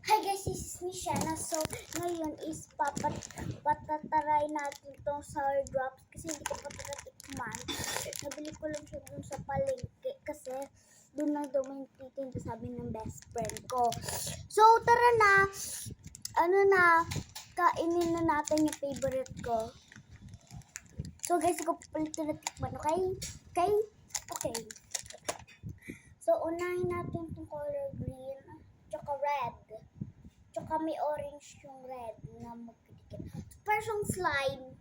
Hi guys, this is Michelle. So, ngayon is patataray natin tong sour drops kasi hindi ko pa tinatikman. Nabili ko lang siya dun sa palengke kasi dun na daw may titinda, sabi ng best friend ko. So, tara na. Kainin na natin yung favorite ko. So guys, hindi ko pa pala tinatikman, okay? Okay. So, unahin natin itong color green, tsaka red. Tsaka may orange yung red na magkadikit. Persong slime.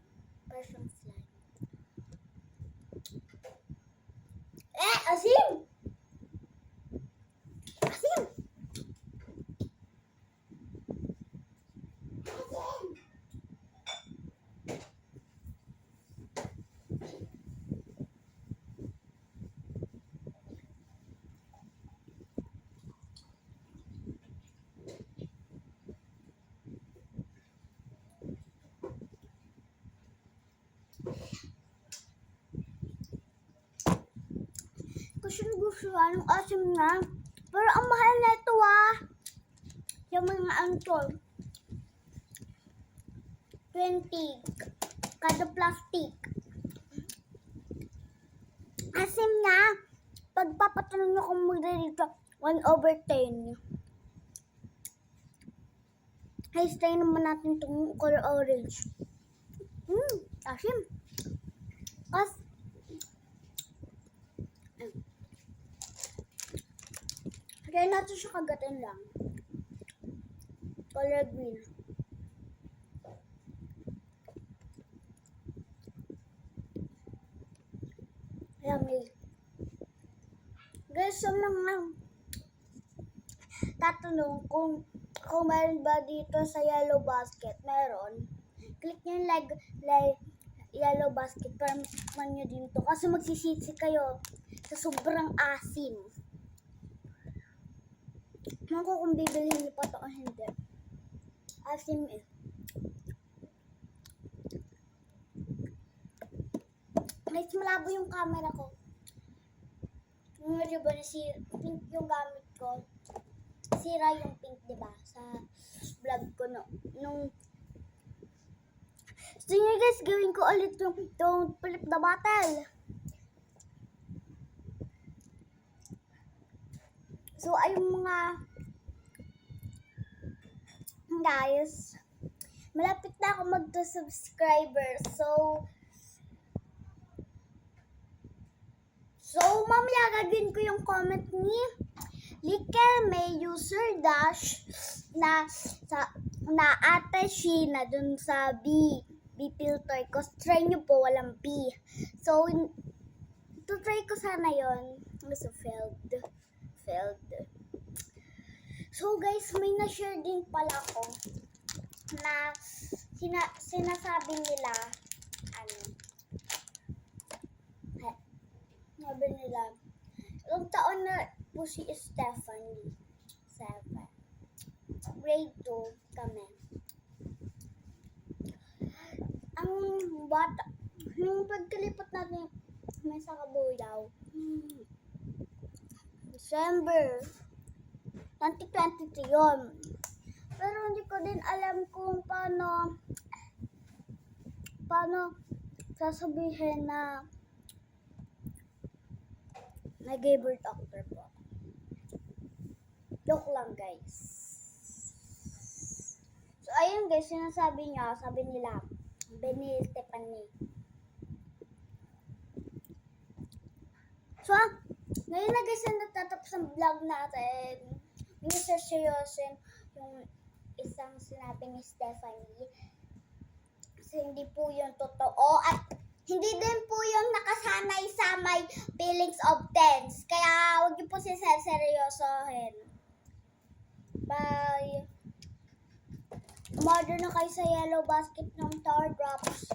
Asim! Kasi gusto ng asim na. Pero ang mahal na ito yung mga antol. 20 kada plastic. Asim na. Pagpapatanong nyo kung magdadito, 1/10. Guys, try naman natin itong color orange. Asim. Try natin siya kagatin lang. Color green. Yummy. Guys, sa mga tatanong kung meron ba dito sa yellow basket, meron. Click nyo yung like yellow basket para man nyo dito. Kasi magsisisi kayo sa sobrang asim. Ewan ko kung bibilhin niyo pa ito o hindi. Asim eh. Guys, malabo yung camera ko. Yung diba na pink yung gamit ko. Sira yung pink, diba? Sa vlog ko nung so yun guys, gawin ko ulit yung flip the bottle. So ayun mga guys, malapit na ako mag-subscriber. So mamaya gagawin ko yung comment ni Likel may user dash na Ate Sheena dun sa B filter ko. Try nyo po, walang B. So, try ko sana yun. So, failed. So, guys, may na-share din pala ako na sinasabi nila, sabi nila, ilang taon na po si Stephanie? 7. Grade 2 kami. Ang bata, yung pagkalipat natin may sa Kabuyaw, December 2023 yun. Pero hindi ko din alam kung paano sasabihin na nag-gave birth after po. Joke lang guys. So ayun guys, sabi nila, Benny Stephanie. So, ngayon na guys, natatapos ang vlog natin. Mr. Seryosin yung isang sinabi ni Stephanie. Kasi hindi po yung totoo at hindi din po yung nakasanay sa may feelings of tense. Kaya huwag niyo po seryosohin. Bye! Umorder na kayo sa yellow basket ng sour drops.